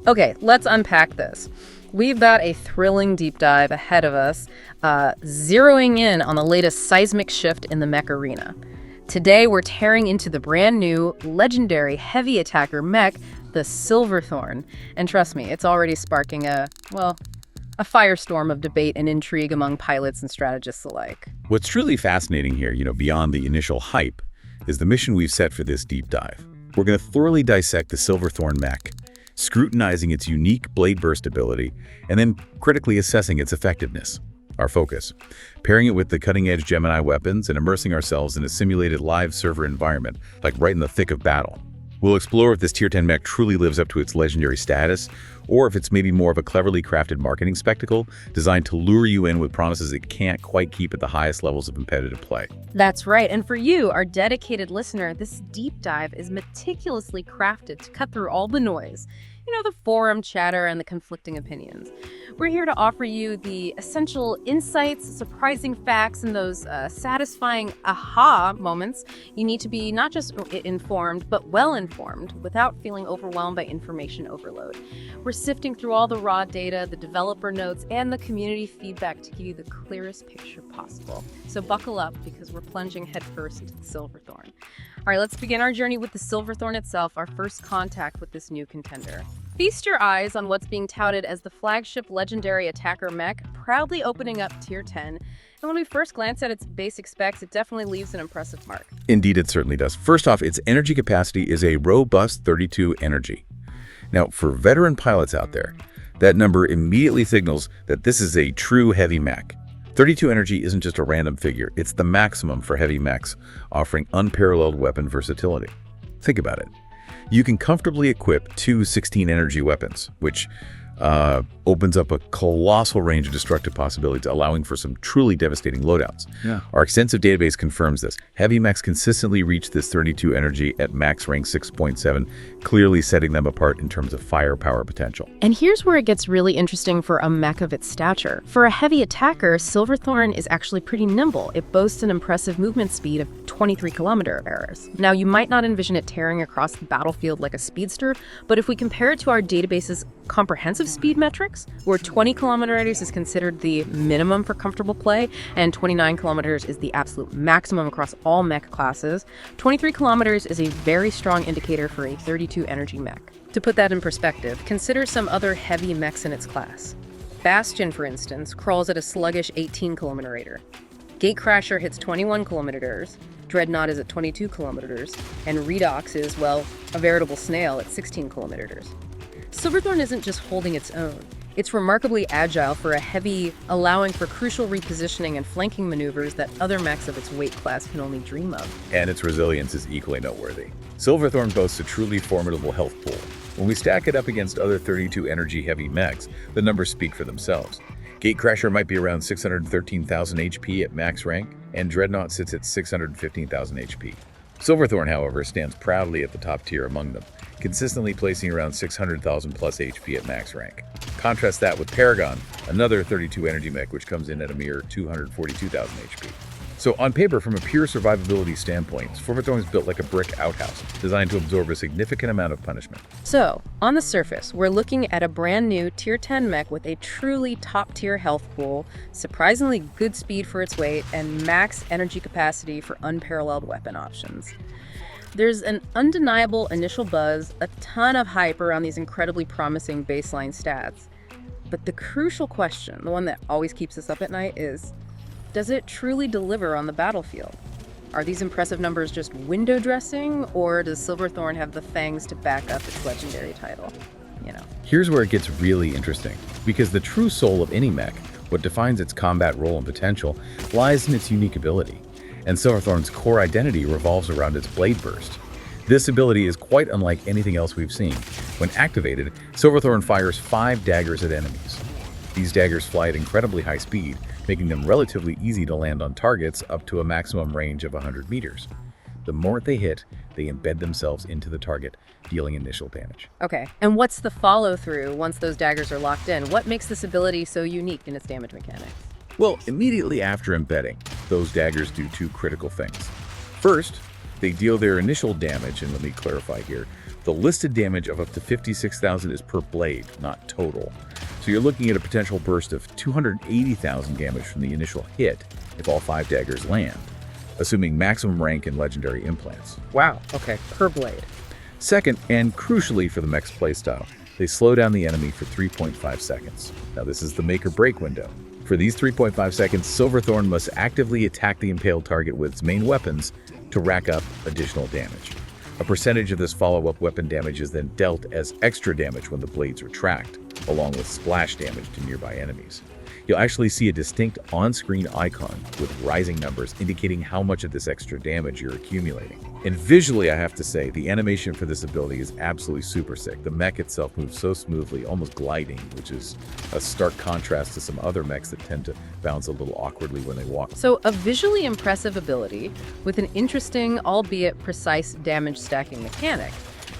Okay, let's unpack this. We've got a thrilling deep dive ahead of us, zeroing in on the latest seismic shift in the Mech arena. Today, we're tearing into the brand new, legendary heavy attacker Mech, the Silverthorn. And trust me, it's already sparking a firestorm of debate and intrigue among pilots and strategists alike. What's truly fascinating here, beyond the initial hype, is the mission we've set for this deep dive. We're going to thoroughly dissect the Silverthorn Mech, scrutinizing its unique blade burst ability, and then critically assessing its effectiveness. Our focus, pairing it with the cutting-edge Gemini weapons and immersing ourselves in a simulated live server environment, like right in the thick of battle. We'll explore if this Tier 10 mech truly lives up to its legendary status, or if it's maybe more of a cleverly crafted marketing spectacle designed to lure you in with promises it can't quite keep at the highest levels of competitive play. That's right, and for you, our dedicated listener, this deep dive is meticulously crafted to cut through all the noise. The forum chatter and the conflicting opinions. We're here to offer you the essential insights, surprising facts, and those satisfying aha moments you need to be not just informed, but well-informed without feeling overwhelmed by information overload. We're sifting through all the raw data, the developer notes, and the community feedback to give you the clearest picture possible. So buckle up because we're plunging headfirst into the Silverthorn. All right, let's begin our journey with the Silverthorn itself, our first contact with this new contender. Feast your eyes on what's being touted as the flagship legendary attacker mech, proudly opening up Tier 10. And when we first glance at its basic specs, it definitely leaves an impressive mark. Indeed, it certainly does. First off, its energy capacity is a robust 32 energy. Now, for veteran pilots out there, that number immediately signals that this is a true heavy mech. 32 energy isn't just a random figure, it's the maximum for heavy mechs, offering unparalleled weapon versatility. Think about it. You can comfortably equip two 16 energy weapons, which opens up a colossal range of destructive possibilities, allowing for some truly devastating loadouts. Yeah. Our extensive database confirms this. Heavy mechs consistently reach this 32 energy at max rank 6.7, clearly setting them apart in terms of firepower potential. And here's where it gets really interesting for a mech of its stature. For a heavy attacker, Silverthorn is actually pretty nimble. It boasts an impressive movement speed of 23 kilometers. Now, you might not envision it tearing across the battlefield like a speedster, but if we compare it to our database's comprehensive speed metrics, where 20 kilometers is considered the minimum for comfortable play, and 29 kilometers is the absolute maximum across all mech classes, 23 kilometers is a very strong indicator for a 32 energy mech. To put that in perspective, consider some other heavy mechs in its class. Bastion, for instance, crawls at a sluggish 18 kilometer rate. Gatecrasher hits 21 kilometers, Dreadnought is at 22 kilometers, and Redox is, well, a veritable snail at 16 kilometers. Silverthorn isn't just holding its own. It's remarkably agile for a heavy, allowing for crucial repositioning and flanking maneuvers that other mechs of its weight class can only dream of. And its resilience is equally noteworthy. Silverthorn boasts a truly formidable health pool. When we stack it up against other 32 energy heavy mechs, the numbers speak for themselves. Gatecrasher might be around 613,000 HP at max rank, and Dreadnought sits at 615,000 HP. Silverthorn, however, stands proudly at the top tier among them, consistently placing around 600,000 plus HP at max rank. Contrast that with Paragon, another 32 energy mech, which comes in at a mere 242,000 HP. So on paper, from a pure survivability standpoint, Silverthorn is built like a brick outhouse, designed to absorb a significant amount of punishment. So, on the surface, we're looking at a brand new Tier 10 mech with a truly top-tier health pool, surprisingly good speed for its weight, and max energy capacity for unparalleled weapon options. There's an undeniable initial buzz, a ton of hype around these incredibly promising baseline stats. But the crucial question, the one that always keeps us up at night, is, does it truly deliver on the battlefield? Are these impressive numbers just window dressing, or does Silverthorn have the fangs to back up its legendary title? Here's where it gets really interesting, because the true soul of any mech, what defines its combat role and potential, lies in its unique ability. And Silverthorn's core identity revolves around its blade burst. This ability is quite unlike anything else we've seen. When activated, Silverthorn fires 5 daggers at enemies. These daggers fly at incredibly high speed, making them relatively easy to land on targets up to a maximum range of 100 meters. The more they hit, they embed themselves into the target, dealing initial damage. Okay, and what's the follow-through once those daggers are locked in? What makes this ability so unique in its damage mechanics? Well, immediately after embedding, those daggers do 2 critical things. First, they deal their initial damage, and let me clarify here, The listed damage of up to 56,000 is per blade, not total. So you're looking at a potential burst of 280,000 damage from the initial hit if all 5 daggers land, assuming maximum rank and legendary implants. Wow, okay, per blade. Second, and crucially for the Mech's playstyle, they slow down the enemy for 3.5 seconds. Now this is the make or break window. For these 3.5 seconds, Silverthorn must actively attack the impaled target with its main weapons to rack up additional damage. A percentage of this follow-up weapon damage is then dealt as extra damage when the blades retract, along with splash damage to nearby enemies. You'll actually see a distinct on-screen icon with rising numbers indicating how much of this extra damage you're accumulating. And visually, I have to say, the animation for this ability is absolutely super sick. The mech itself moves so smoothly, almost gliding, which is a stark contrast to some other mechs that tend to bounce a little awkwardly when they walk. So a visually impressive ability with an interesting, albeit precise, damage stacking mechanic.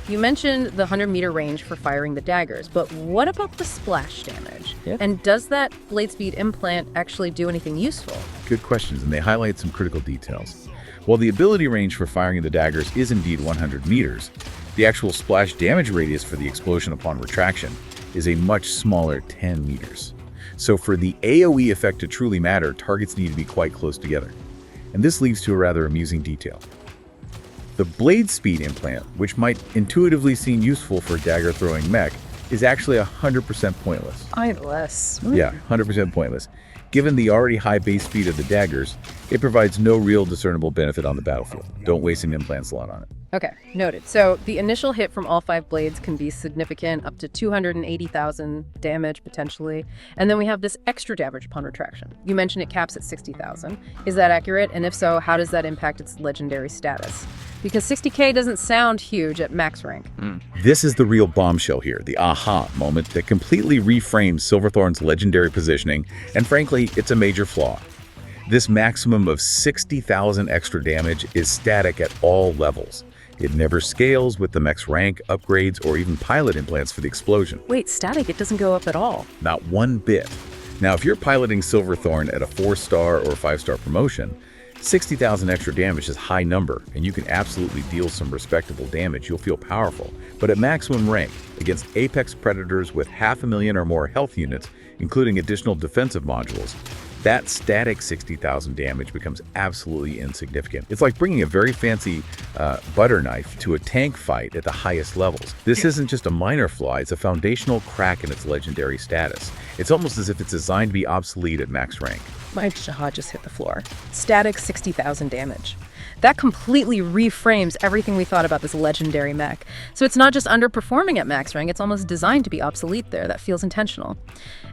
You mentioned the 100-meter range for firing the daggers, but what about the splash damage? Yeah. And does that blade speed implant actually do anything useful? Good questions, and they highlight some critical details. While the ability range for firing the daggers is indeed 100 meters, the actual splash damage radius for the explosion upon retraction is a much smaller 10 meters. So for the AoE effect to truly matter, targets need to be quite close together. And this leads to a rather amusing detail. The blade speed implant, which might intuitively seem useful for a dagger-throwing mech, is actually 100% pointless. Pointless. Yeah, 100% pointless. Given the already high base speed of the daggers, it provides no real discernible benefit on the battlefield. Don't waste an implant slot on it. Okay, noted. So the initial hit from all 5 blades can be significant, up to 280,000 damage potentially. And then we have this extra damage upon retraction. You mentioned it caps at 60,000. Is that accurate? And if so, how does that impact its legendary status? Because 60k doesn't sound huge at max rank. This is the real bombshell here, the aha moment that completely reframes Silverthorn's legendary positioning, and frankly, it's a major flaw. This maximum of 60,000 extra damage is static at all levels. It never scales with the mech's rank, upgrades, or even pilot implants for the explosion. Wait, static? It doesn't go up at all? Not one bit. Now, if you're piloting Silverthorn at a 4-star or 5-star promotion, 60,000 extra damage is a high number, and you can absolutely deal some respectable damage. You'll feel powerful. But at maximum rank, against apex predators with 500,000 or more health units, including additional defensive modules, that static 60,000 damage becomes absolutely insignificant. It's like bringing a very fancy butter knife to a tank fight at the highest levels. This isn't just a minor flaw, it's a foundational crack in its legendary status. It's almost as if it's designed to be obsolete at max rank. My jaw just hit the floor. Static 60,000 damage. That completely reframes everything we thought about this legendary mech. So it's not just underperforming at max rank, it's almost designed to be obsolete there. That feels intentional.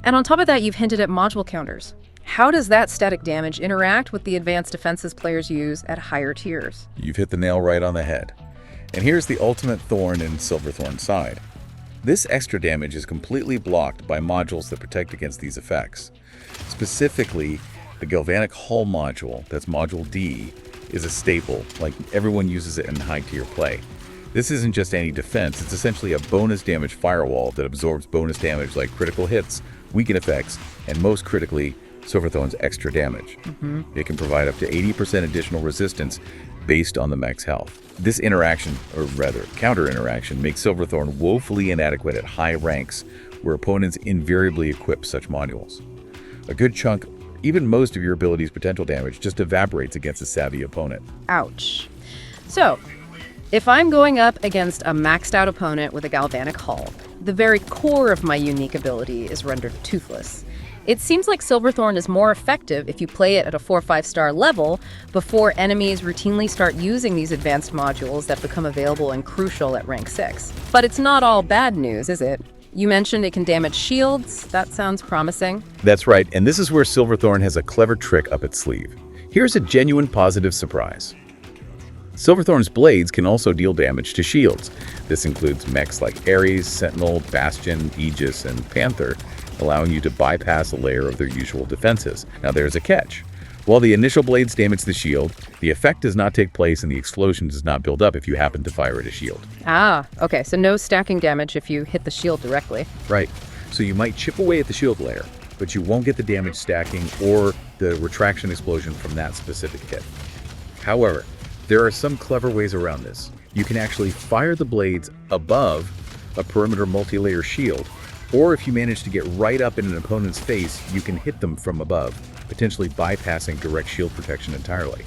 And on top of that, you've hinted at module counters. How does that static damage interact with the advanced defenses players use at higher tiers? You've hit the nail right on the head. And here's the ultimate thorn in Silverthorn's side. This extra damage is completely blocked by modules that protect against these effects. Specifically, the Galvanic Hull module, that's Module D, is a staple, like everyone uses it in high-tier play. This isn't just anti-defense, it's essentially a bonus damage firewall that absorbs bonus damage like critical hits, weaken effects, and most critically, Silverthorn's extra damage. It can provide up to 80% additional resistance based on the mech's health. This interaction, or rather counter-interaction, makes Silverthorn woefully inadequate at high ranks where opponents invariably equip such modules. A good chunk, even most of your ability's potential damage just evaporates against a savvy opponent. Ouch. So, if I'm going up against a maxed out opponent with a Galvanic Hull, the very core of my unique ability is rendered toothless. It seems like Silverthorn is more effective if you play it at a 4 or 5 star level before enemies routinely start using these advanced modules that become available and crucial at rank 6. But it's not all bad news, is it? You mentioned it can damage shields. That sounds promising. That's right, and this is where Silverthorn has a clever trick up its sleeve. Here's a genuine positive surprise. Silverthorn's blades can also deal damage to shields. This includes mechs like Ares, Sentinel, Bastion, Aegis, and Panther, allowing you to bypass a layer of their usual defenses. Now there's a catch. While the initial blades damage the shield, the effect does not take place and the explosion does not build up if you happen to fire at a shield. Ah, okay, so no stacking damage if you hit the shield directly. Right, so you might chip away at the shield layer, but you won't get the damage stacking or the retraction explosion from that specific hit. However, there are some clever ways around this. you can actually fire the blades above a perimeter multi-layer shield, or if you manage to get right up in an opponent's face, you can hit them from above, potentially bypassing direct shield protection entirely.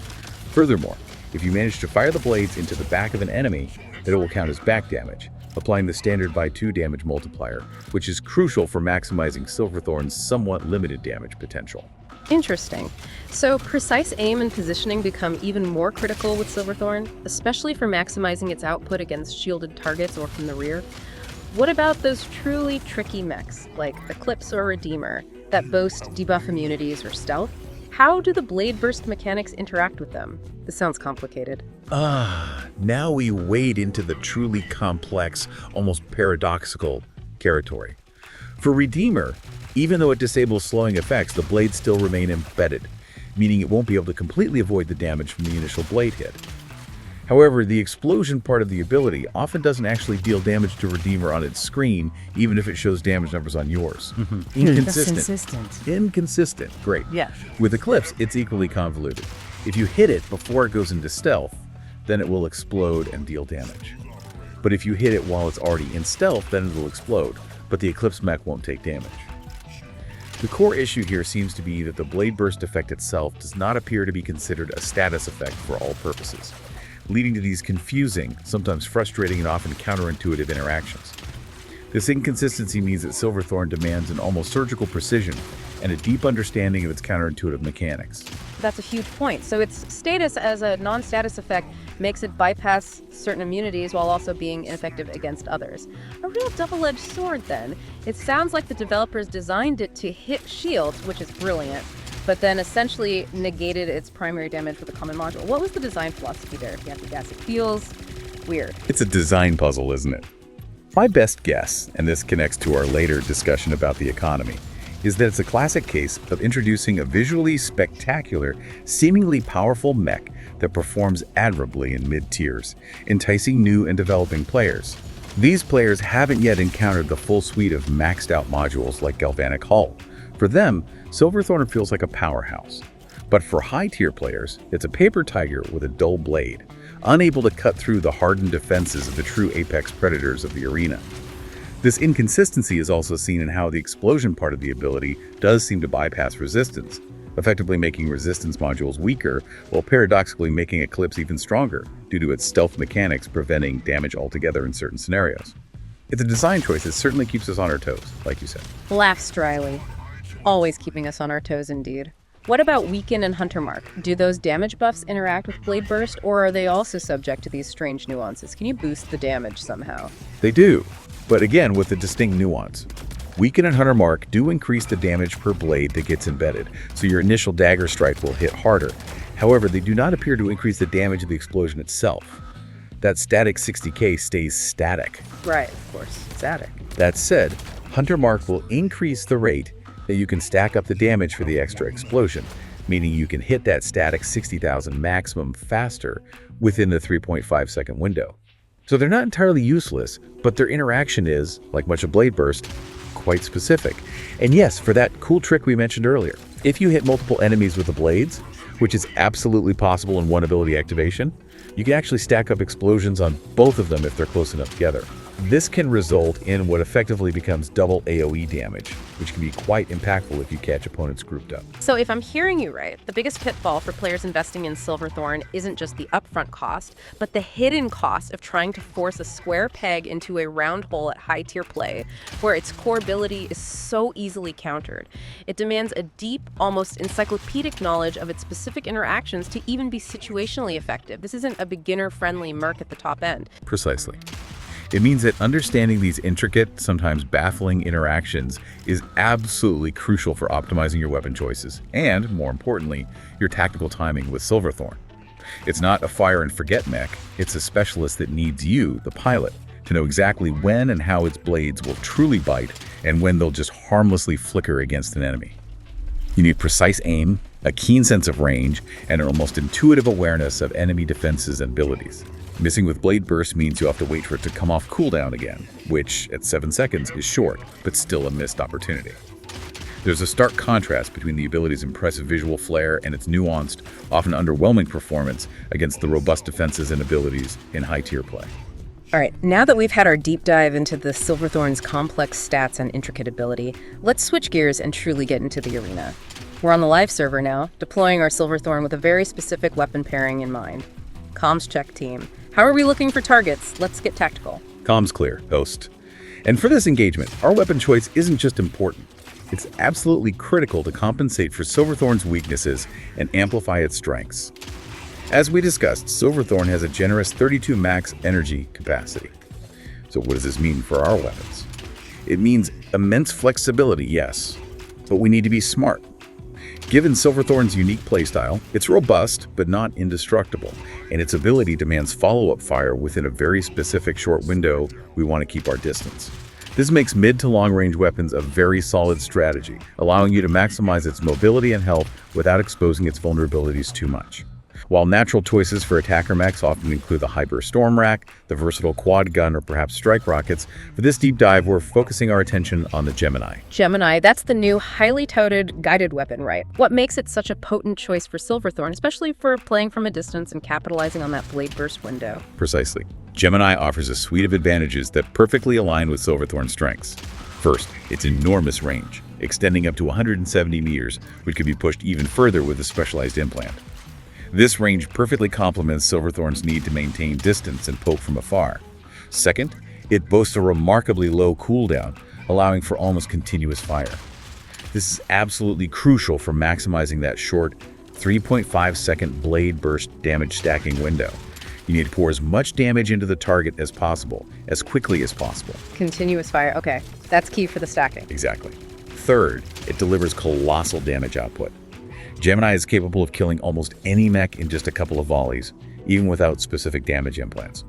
Furthermore, if you manage to fire the blades into the back of an enemy, then it will count as back damage, applying the standard by 2 damage multiplier, which is crucial for maximizing Silverthorn's somewhat limited damage potential. Interesting. So precise aim and positioning become even more critical with Silverthorn, especially for maximizing its output against shielded targets or from the rear. What about those truly tricky mechs, like Eclipse or Redeemer, that boast debuff immunities or stealth? How do the blade burst mechanics interact with them? This sounds complicated. Now we wade into the truly complex, almost paradoxical territory. For Redeemer, even though it disables slowing effects, the blades still remain embedded, meaning it won't be able to completely avoid the damage from the initial blade hit. However, the explosion part of the ability often doesn't actually deal damage to Redeemer on its screen, even if it shows damage numbers on yours. Inconsistent. Great. Yes. With Eclipse, it's equally convoluted. If you hit it before it goes into stealth, then it will explode and deal damage. But if you hit it while it's already in stealth, then it will explode, but the Eclipse mech won't take damage. The core issue here seems to be that the blade burst effect itself does not appear to be considered a status effect for all purposes, leading to these confusing, sometimes frustrating, and often counterintuitive interactions. This inconsistency means that Silverthorn demands an almost surgical precision and a deep understanding of its counterintuitive mechanics. That's a huge point. So its status as a non-status effect makes it bypass certain immunities while also being ineffective against others. A real double-edged sword, then. It sounds like the developers designed it to hit shields, which is brilliant, but then essentially negated its primary damage with a common module. What was the design philosophy there, if you have to guess? It feels weird. It's a design puzzle, isn't it? My best guess, and this connects to our later discussion about the economy, is that it's a classic case of introducing a visually spectacular, seemingly powerful mech that performs admirably in mid-tiers, enticing new and developing players. These players haven't yet encountered the full suite of maxed-out modules like Galvanic Hull. For them, Silverthorn feels like a powerhouse. But for high-tier players, it's a paper tiger with a dull blade, unable to cut through the hardened defenses of the true apex predators of the arena. This inconsistency is also seen in how the explosion part of the ability does seem to bypass resistance, effectively making resistance modules weaker, while paradoxically making Eclipse even stronger due to its stealth mechanics preventing damage altogether in certain scenarios. It's a design choice that certainly keeps us on our toes, like you said. Laughs dryly. Always keeping us on our toes, indeed. What about Weaken and Hunter Mark? Do those damage buffs interact with Blade Burst, or are they also subject to these strange nuances? Can you boost the damage somehow? They do, but again with a distinct nuance. Weaken and Hunter Mark do increase the damage per blade that gets embedded, so your initial dagger strike will hit harder. However, they do not appear to increase the damage of the explosion itself. That static 60k stays static. Right, of course, static. That said, Hunter Mark will increase the rate that you can stack up the damage for the extra explosion, meaning you can hit that static 60,000 maximum faster within the 3.5 second window. So they're not entirely useless, but their interaction is, like much of Blade Burst, quite specific. And yes, for that cool trick we mentioned earlier, if you hit multiple enemies with the blades, which is absolutely possible in one ability activation, you can actually stack up explosions on both of them if they're close enough together. This can result in what effectively becomes double AoE damage, which can be quite impactful if you catch opponents grouped up. So if I'm hearing you right, the biggest pitfall for players investing in Silverthorn isn't just the upfront cost, but the hidden cost of trying to force a square peg into a round hole at high-tier play, where its core ability is so easily countered. It demands a deep, almost encyclopedic knowledge of its specific interactions to even be situationally effective. This isn't a beginner-friendly merc at the top end. Precisely. It means that understanding these intricate, sometimes baffling interactions is absolutely crucial for optimizing your weapon choices and, more importantly, your tactical timing with Silverthorn. It's not a fire and forget mech, it's a specialist that needs you, the pilot, to know exactly when and how its blades will truly bite and when they'll just harmlessly flicker against an enemy. You need precise aim, a keen sense of range, and an almost intuitive awareness of enemy defenses and abilities. Missing with Blade Burst means you have to wait for it to come off cooldown again, which, at 7 seconds, is short, but still a missed opportunity. There's a stark contrast between the ability's impressive visual flair and its nuanced, often underwhelming performance against the robust defenses and abilities in high-tier play. All right, now that we've had our deep dive into the Silverthorn's complex stats and intricate ability, let's switch gears and truly get into the arena. We're on the live server now, deploying our Silverthorn with a very specific weapon pairing in mind. Comms check, team. How are we looking for targets? Let's get tactical. Comms clear, host. And for this engagement, our weapon choice isn't just important. It's absolutely critical to compensate for Silverthorn's weaknesses and amplify its strengths. As we discussed, Silverthorn has a generous 32 max energy capacity. So what does this mean for our weapons? It means immense flexibility, yes, but we need to be smart. Given Silverthorn's unique playstyle, it's robust but not indestructible, and its ability demands follow-up fire within a very specific short window. We want to keep our distance. This makes mid to long-range weapons a very solid strategy, allowing you to maximize its mobility and health without exposing its vulnerabilities too much. While natural choices for attacker mechs often include the Hyper Storm Rack, the versatile quad gun, or perhaps strike rockets, for this deep dive we're focusing our attention on the Gemini. Gemini, that's the new, highly touted guided weapon, right? What makes it such a potent choice for Silverthorn, especially for playing from a distance and capitalizing on that blade burst window? Precisely. Gemini offers a suite of advantages that perfectly align with Silverthorn's strengths. First, its enormous range, extending up to 170 meters, which can be pushed even further with a specialized implant. This range perfectly complements Silverthorn's need to maintain distance and poke from afar. Second, it boasts a remarkably low cooldown, allowing for almost continuous fire. This is absolutely crucial for maximizing that short 3.5-second blade burst damage stacking window. You need to pour as much damage into the target as possible, as quickly as possible. Continuous fire, okay. That's key for the stacking. Exactly. Third, it delivers colossal damage output. Gemini is capable of killing almost any mech in just a couple of volleys, even without specific damage implants.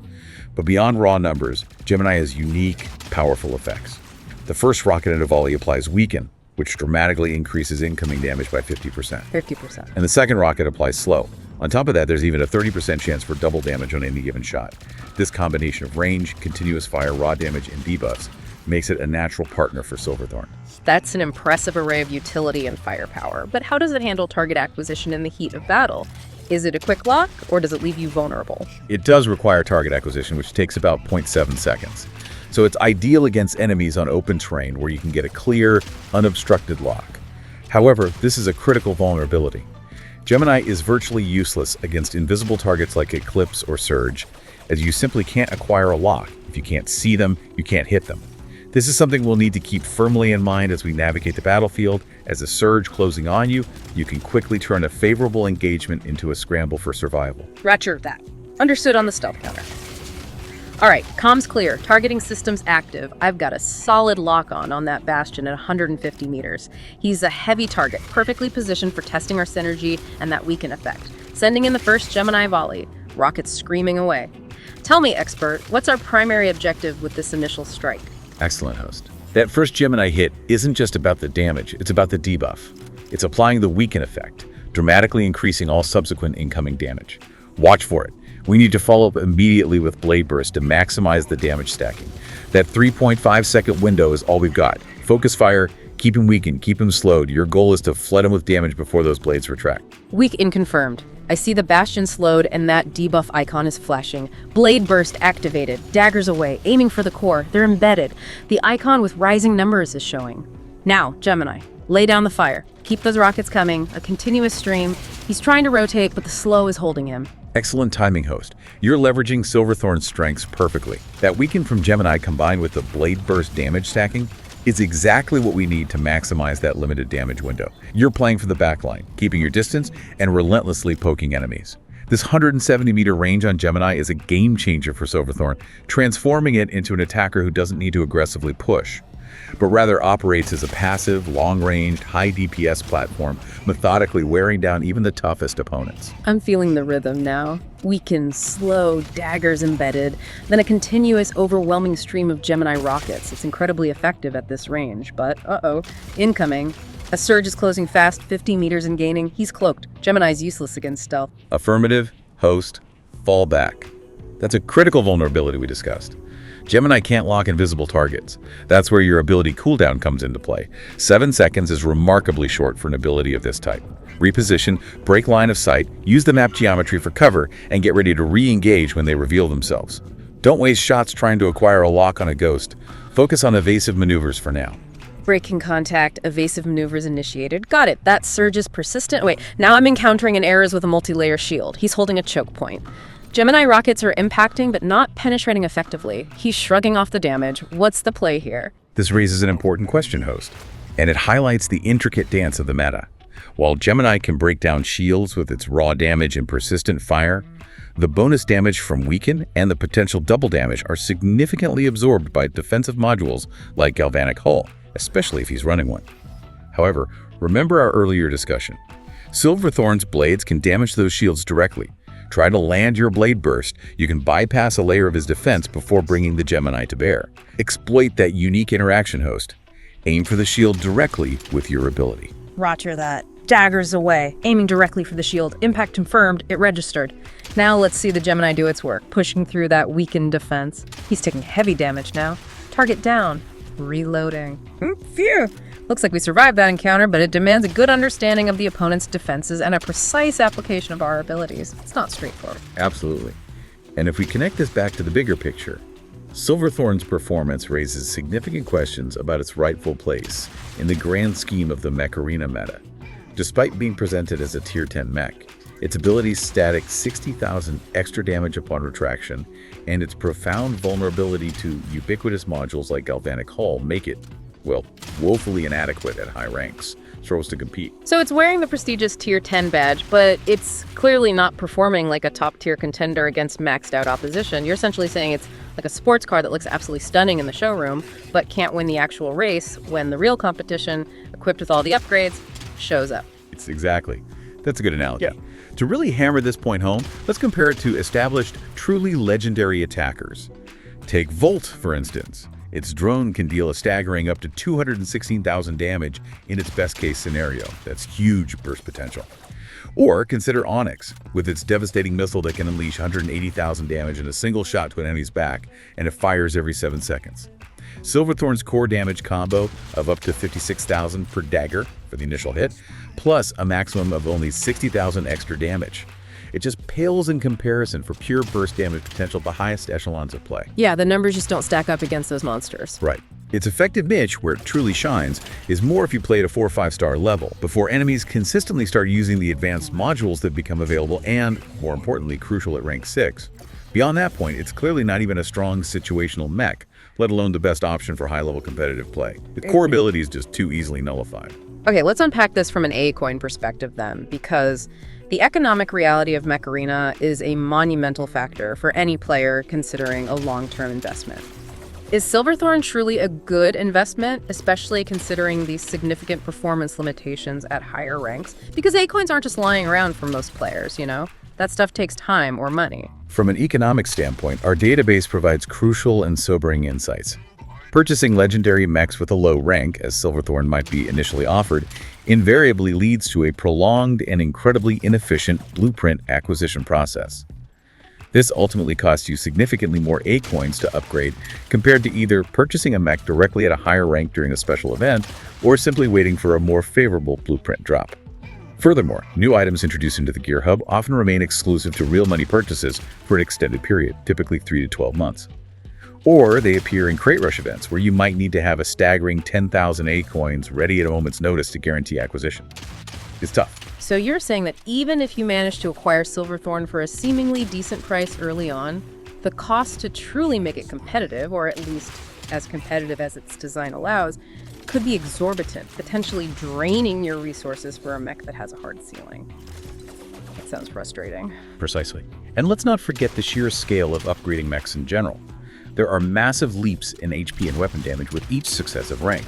But beyond raw numbers, Gemini has unique, powerful effects. The first rocket in a volley applies Weaken, which dramatically increases incoming damage by 50%. 50%. And the second rocket applies Slow. On top of that, there's even a 30% chance for double damage on any given shot. This combination of range, continuous fire, raw damage, and debuffs makes it a natural partner for Silverthorn. That's an impressive array of utility and firepower, but how does it handle target acquisition in the heat of battle? Is it a quick lock, or does it leave you vulnerable? It does require target acquisition, which takes about 0.7 seconds. So it's ideal against enemies on open terrain where you can get a clear, unobstructed lock. However, this is a critical vulnerability. Gemini is virtually useless against invisible targets like Eclipse or Surge, as you simply can't acquire a lock. If you can't see them, you can't hit them. This is something we'll need to keep firmly in mind as we navigate the battlefield. As a surge closing on you, you can quickly turn a favorable engagement into a scramble for survival. Roger that. Understood on the stealth counter. All right, comms clear. Targeting systems active. I've got a solid lock-on that Bastion at 150 meters. He's a heavy target, perfectly positioned for testing our synergy and that weaken effect. Sending in the first Gemini volley. Rockets screaming away. Tell me, expert, what's our primary objective with this initial strike? Excellent, host. That first Gemini hit isn't just about the damage, it's about the debuff. It's applying the Weaken effect, dramatically increasing all subsequent incoming damage. Watch for it. We need to follow up immediately with Blade Burst to maximize the damage stacking. That 3.5-second window is all we've got. Focus fire, keep him weakened, keep him slowed. Your goal is to flood him with damage before those blades retract. Weaken confirmed. I see the Bastion slowed and that debuff icon is flashing. Blade Burst activated. Daggers away, aiming for the core. They're embedded. The icon with rising numbers is showing. Now, Gemini, lay down the fire. Keep those rockets coming. A continuous stream. He's trying to rotate, but the slow is holding him. Excellent timing, host. You're leveraging Silverthorn's strengths perfectly. That Weaken from Gemini combined with the Blade Burst damage stacking is exactly what we need to maximize that limited damage window. You're playing for the backline, keeping your distance and relentlessly poking enemies. This 170-meter range on Gemini is a game changer for Silverthorn, transforming it into an attacker who doesn't need to aggressively push, but rather operates as a passive, long-range, high DPS platform, methodically wearing down even the toughest opponents. I'm feeling the rhythm now. Weaken, slow, daggers embedded, then a continuous, overwhelming stream of Gemini rockets. It's incredibly effective at this range, but incoming. A surge is closing fast, 50 meters and gaining. He's cloaked. Gemini's useless against stealth. Affirmative, host, fall back. That's a critical vulnerability we discussed. Gemini can't lock invisible targets. That's where your ability cooldown comes into play. 7 seconds is remarkably short for an ability of this type. Reposition, break line of sight, use the map geometry for cover, and get ready to re-engage when they reveal themselves. Don't waste shots trying to acquire a lock on a ghost. Focus on evasive maneuvers for now. Breaking contact, evasive maneuvers initiated. Got it. That surge is persistent. Wait, now I'm encountering an errors with a multi-layer shield. He's holding a choke point. Gemini rockets are impacting but not penetrating effectively. He's shrugging off the damage. What's the play here? This raises an important question, host, and it highlights the intricate dance of the meta. While Gemini can break down shields with its raw damage and persistent fire, the bonus damage from weaken and the potential double damage are significantly absorbed by defensive modules like Galvanic Hull, especially if he's running one. However, remember our earlier discussion. Silverthorn's blades can damage those shields directly. Try to land your blade burst, you can bypass a layer of his defense before bringing the Gemini to bear. Exploit that unique interaction, host. Aim for the shield directly with your ability. Roger that. Daggers away, aiming directly for the shield. Impact confirmed, it registered. Now let's see the Gemini do its work, pushing through that weakened defense. He's taking heavy damage now. Target down. Reloading. Phew! Looks like we survived that encounter, but it demands a good understanding of the opponent's defenses and a precise application of our abilities. It's not straightforward. Absolutely. And if we connect this back to the bigger picture, Silverthorn's performance raises significant questions about its rightful place in the grand scheme of the mech arena meta. Despite being presented as a tier 10 mech, its ability's static 60,000 extra damage upon retraction and its profound vulnerability to ubiquitous modules like Galvanic Hull make it, well, woefully inadequate at high ranks so as to compete. So it's wearing the prestigious tier 10 badge, but it's clearly not performing like a top tier contender against maxed out opposition. You're essentially saying it's like a sports car that looks absolutely stunning in the showroom, but can't win the actual race when the real competition, equipped with all the upgrades, shows up. It's exactly. That's a good analogy. Yeah. To really hammer this point home, let's compare it to established, truly legendary attackers. Take Volt, for instance. Its drone can deal a staggering up to 216,000 damage in its best-case scenario. That's huge burst potential. Or consider Onyx, with its devastating missile that can unleash 180,000 damage in a single shot to an enemy's back, and it fires every 7 seconds. Silverthorn's core damage combo of up to 56,000 per dagger for the initial hit, plus a maximum of only 60,000 extra damage. It just pales in comparison for pure burst damage potential at the highest echelons of play. Yeah, the numbers just don't stack up against those monsters. Right. Its effective niche, where it truly shines, is more if you play at a 4 or 5 star level, before enemies consistently start using the advanced modules that become available and, more importantly, crucial at rank 6. Beyond that point, it's clearly not even a strong situational mech, let alone the best option for high-level competitive play. Its core ability is just too easily nullified. Okay, let's unpack this from an A-coin perspective then, because the economic reality of Mech Arena is a monumental factor for any player considering a long-term investment. Is Silverthorn truly a good investment, especially considering these significant performance limitations at higher ranks? Because A-coins aren't just lying around for most players, you know? That stuff takes time or money. From an economic standpoint, our database provides crucial and sobering insights. Purchasing legendary mechs with a low rank, as Silverthorn might be initially offered, invariably leads to a prolonged and incredibly inefficient blueprint acquisition process. This ultimately costs you significantly more A-coins to upgrade compared to either purchasing a mech directly at a higher rank during a special event or simply waiting for a more favorable blueprint drop. Furthermore, new items introduced into the Gear Hub often remain exclusive to real money purchases for an extended period, typically 3 to 12 months. Or they appear in Crate Rush events, where you might need to have a staggering 10,000 A-coins ready at a moment's notice to guarantee acquisition. It's tough. So you're saying that even if you manage to acquire Silverthorn for a seemingly decent price early on, the cost to truly make it competitive, or at least as competitive as its design allows, could be exorbitant, potentially draining your resources for a mech that has a hard ceiling. That sounds frustrating. Precisely. And let's not forget the sheer scale of upgrading mechs in general. There are massive leaps in HP and weapon damage with each successive rank.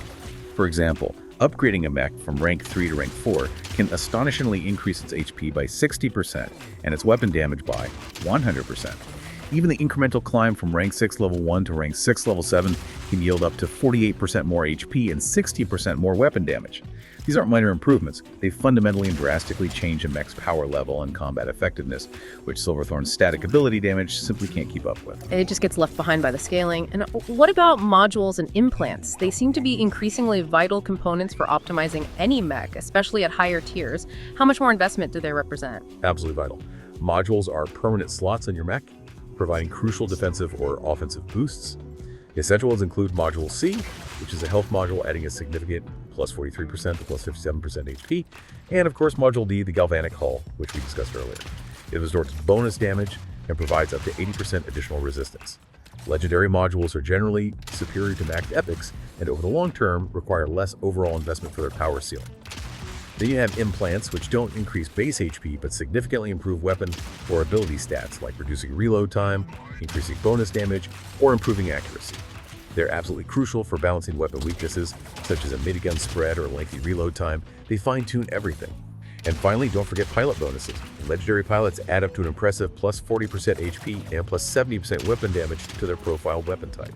For example, upgrading a mech from rank 3 to rank 4 can astonishingly increase its HP by 60% and its weapon damage by 100%. Even the incremental climb from rank 6 level 1 to rank 6 level 7 can yield up to 48% more HP and 60% more weapon damage. These aren't minor improvements. They fundamentally and drastically change a mech's power level and combat effectiveness, which Silverthorn's static ability damage simply can't keep up with. It just gets left behind by the scaling. And what about modules and implants? They seem to be increasingly vital components for optimizing any mech, especially at higher tiers. How much more investment do they represent? Absolutely vital. Modules are permanent slots on your mech, providing crucial defensive or offensive boosts. Essential ones include Module C, which is a health module adding a significant plus 43% to plus 57% HP, and of course Module D, the galvanic hull, which we discussed earlier. It absorbs bonus damage and provides up to 80% additional resistance. Legendary modules are generally superior to maxed epics, and over the long term require less overall investment for their power ceiling. Then you have implants, which don't increase base HP, but significantly improve weapon or ability stats, like reducing reload time, increasing bonus damage, or improving accuracy. They're absolutely crucial for balancing weapon weaknesses, such as a minigun spread or lengthy reload time. They fine-tune everything. And finally, don't forget pilot bonuses. Legendary pilots add up to an impressive plus 40% HP and plus 70% weapon damage to their profile weapon type.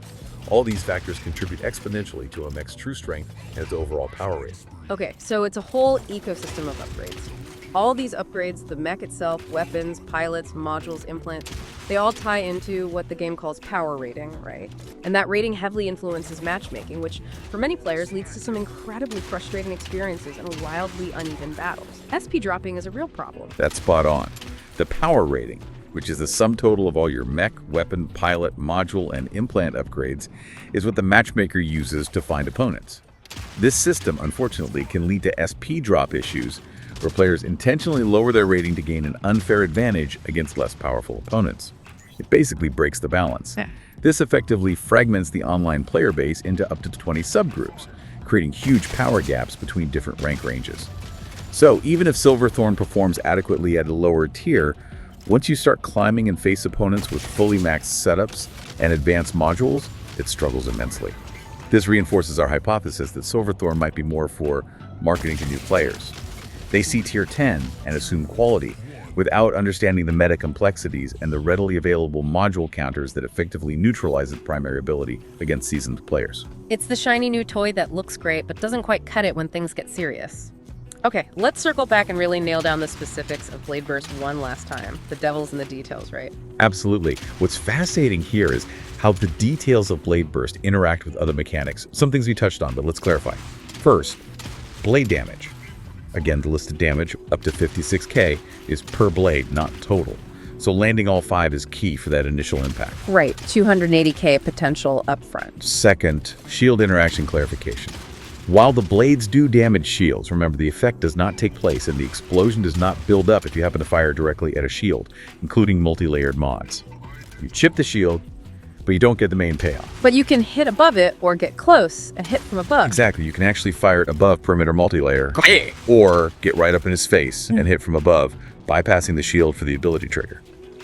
All these factors contribute exponentially to a mech's true strength and its overall power rating. Okay, so it's a whole ecosystem of upgrades. All these upgrades, the mech itself, weapons, pilots, modules, implants, they all tie into what the game calls power rating, right? And that rating heavily influences matchmaking, which for many players leads to some incredibly frustrating experiences and wildly uneven battles. SP dropping is a real problem. That's spot on. The power rating, which is the sum total of all your mech, weapon, pilot, module, and implant upgrades, is what the matchmaker uses to find opponents. This system, unfortunately, can lead to SP drop issues, where players intentionally lower their rating to gain an unfair advantage against less powerful opponents. It basically breaks the balance. This effectively fragments the online player base into up to 20 subgroups, creating huge power gaps between different rank ranges. So even if Silverthorn performs adequately at a lower tier, once you start climbing and face opponents with fully maxed setups and advanced modules, it struggles immensely. This reinforces our hypothesis that Silverthorn might be more for marketing to new players. They see tier 10 and assume quality without understanding the meta complexities and the readily available module counters that effectively neutralize its primary ability against seasoned players. It's the shiny new toy that looks great but doesn't quite cut it when things get serious. Okay, let's circle back and really nail down the specifics of Blade Burst one last time. The devil's in the details, right? Absolutely. What's fascinating here is how the details of Blade Burst interact with other mechanics. Some things we touched on, but let's clarify. First, blade damage. Again, the listed damage, up to 56k, is per blade, not total. So landing all 5 is key for that initial impact. Right, 280k potential upfront. Second, shield interaction clarification. While the blades do damage shields, remember the effect does not take place and the explosion does not build up if you happen to fire directly at a shield, including multi-layered mods. You chip the shield, but you don't get the main payoff. But you can hit above it or get close and hit from above. Exactly, you can actually fire it above perimeter multi-layer, or get right up in his face and hit from above, bypassing the shield for the ability trigger.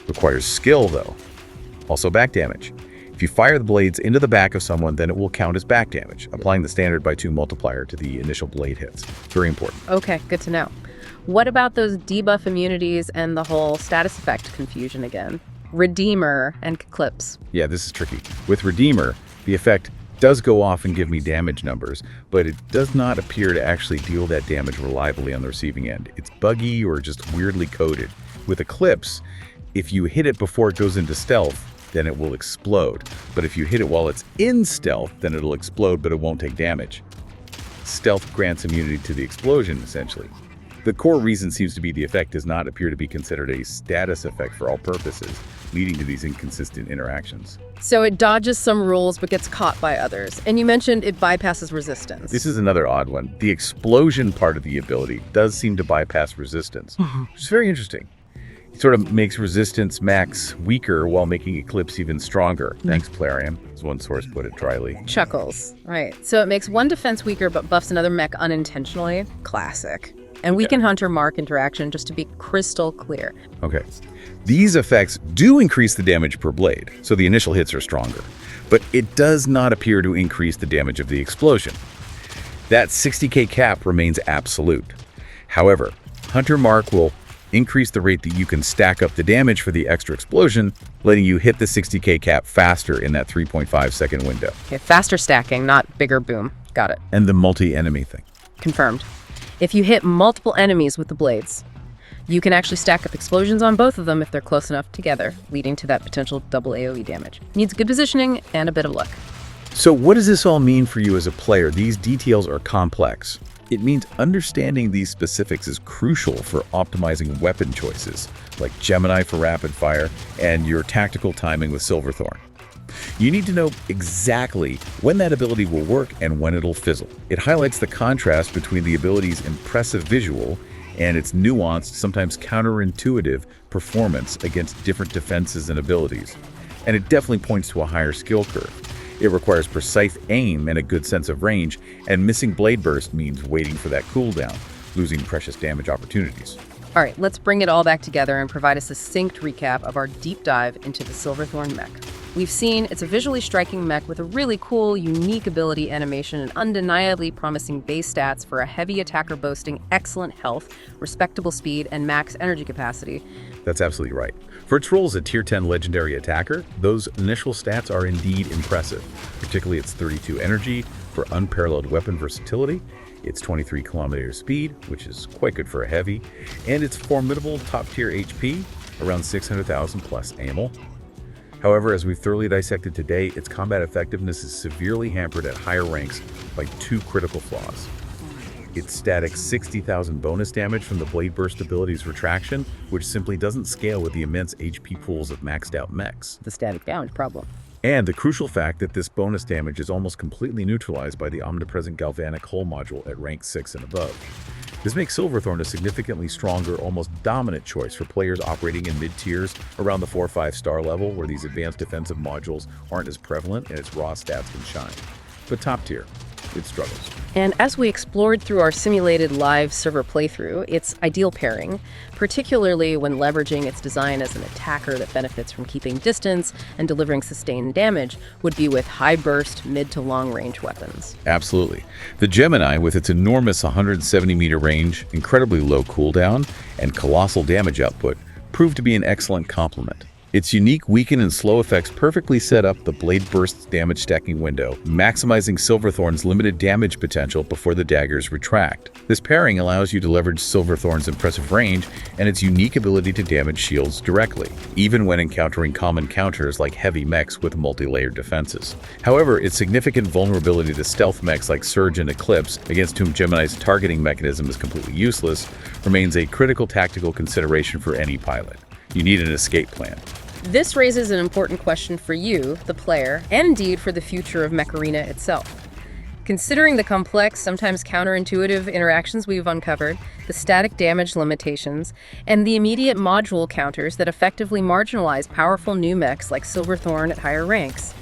Requires skill though. Also back damage. If you fire the blades into the back of someone, then it will count as back damage, applying the standard by 2 multiplier to the initial blade hits. Very important. Okay, good to know. What about those debuff immunities and the whole status effect confusion again? Redeemer and Eclipse. Yeah, this is tricky. With Redeemer, the effect does go off and give me damage numbers, but it does not appear to actually deal that damage reliably on the receiving end. It's buggy or just weirdly coded. With Eclipse, if you hit it before it goes into stealth, then it will explode. But if you hit it while it's in stealth, then it'll explode, but it won't take damage. Stealth grants immunity to the explosion, essentially. The core reason seems to be the effect does not appear to be considered a status effect for all purposes, leading to these inconsistent interactions. So it dodges some rules but gets caught by others. And you mentioned it bypasses resistance. This is another odd one. The explosion part of the ability does seem to bypass resistance, which is very interesting. It sort of makes resistance max weaker while making Eclipse even stronger. Thanks, Plarium, as one source put it dryly. Chuckles. Right. So it makes one defense weaker but buffs another mech unintentionally. Classic. And we can Hunter Mark interaction just to be crystal clear. Okay. These effects do increase the damage per blade, so the initial hits are stronger. But it does not appear to increase the damage of the explosion. That 60k cap remains absolute. However, Hunter Mark will increase the rate that you can stack up the damage for the extra explosion, letting you hit the 60k cap faster in that 3.5 second window. Okay, faster stacking, not bigger boom. Got it. And the multi-enemy thing. Confirmed. if you hit multiple enemies with the blades. You can actually stack up explosions on both of them if they're close enough together, leading to that potential double AoE damage. Needs good positioning and a bit of luck. So what does this all mean for you as a player? These details are complex. It means understanding these specifics is crucial for optimizing weapon choices, like Gemini for rapid fire and your tactical timing with Silverthorn. You need to know exactly when that ability will work and when it'll fizzle. It highlights the contrast between the ability's impressive visual and its nuanced, sometimes counterintuitive performance against different defenses and abilities. And it definitely points to a higher skill curve. It requires precise aim and a good sense of range, and missing Blade Burst means waiting for that cooldown, losing precious damage opportunities. All right, let's bring it all back together and provide a succinct recap of our deep dive into the Silverthorn mech. We've seen it's a visually striking mech with a really cool, unique ability animation and undeniably promising base stats for a heavy attacker boasting excellent health, respectable speed, and max energy capacity. That's absolutely right. For its role as a Tier 10 legendary attacker, those initial stats are indeed impressive, particularly its 32 energy for unparalleled weapon versatility, its 23 kilometer speed, which is quite good for a heavy, and its formidable top-tier HP, around 600,000 plus AML. However, as we've thoroughly dissected today, its combat effectiveness is severely hampered at higher ranks by two critical flaws. Its static 60,000 bonus damage from the Blade Burst ability's retraction, which simply doesn't scale with the immense HP pools of maxed out mechs. The static damage problem. And the crucial fact that this bonus damage is almost completely neutralized by the omnipresent Galvanic Hull module at rank 6 and above. This makes Silverthorn a significantly stronger, almost dominant choice for players operating in mid-tiers around the 4 or 5 star level where these advanced defensive modules aren't as prevalent and its raw stats can shine. But top tier, it struggles. And as we explored through our simulated live server playthrough, its ideal pairing, particularly when leveraging its design as an attacker that benefits from keeping distance and delivering sustained damage, would be with high-burst, mid- to long-range weapons. Absolutely. The Gemini, with its enormous 170-meter range, incredibly low cooldown, and colossal damage output, proved to be an excellent complement. Its unique weaken and slow effects perfectly set up the Blade Burst's damage stacking window, maximizing Silverthorn's limited damage potential before the daggers retract. This pairing allows you to leverage Silverthorn's impressive range and its unique ability to damage shields directly, even when encountering common counters like heavy mechs with multi-layered defenses. However, its significant vulnerability to stealth mechs like Surge and Eclipse, against whom Gemini's targeting mechanism is completely useless, remains a critical tactical consideration for any pilot. You need an escape plan. This raises an important question for you, the player, and indeed for the future of Mech Arena itself. Considering the complex, sometimes counterintuitive interactions we've uncovered, the static damage limitations, and the immediate module counters that effectively marginalize powerful new mechs like Silverthorn at higher ranks,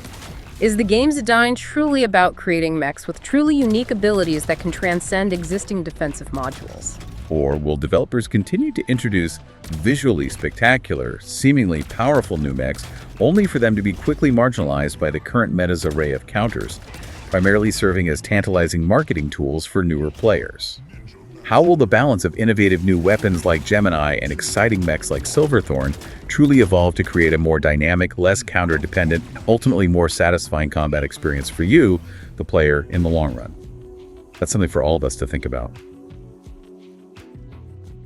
is the game's design truly about creating mechs with truly unique abilities that can transcend existing defensive modules? Or will developers continue to introduce visually spectacular, seemingly powerful new mechs, only for them to be quickly marginalized by the current meta's array of counters, primarily serving as tantalizing marketing tools for newer players? How will the balance of innovative new weapons like Gemini and exciting mechs like Silverthorn truly evolve to create a more dynamic, less counter-dependent, ultimately more satisfying combat experience for you, the player, in the long run? That's something for all of us to think about.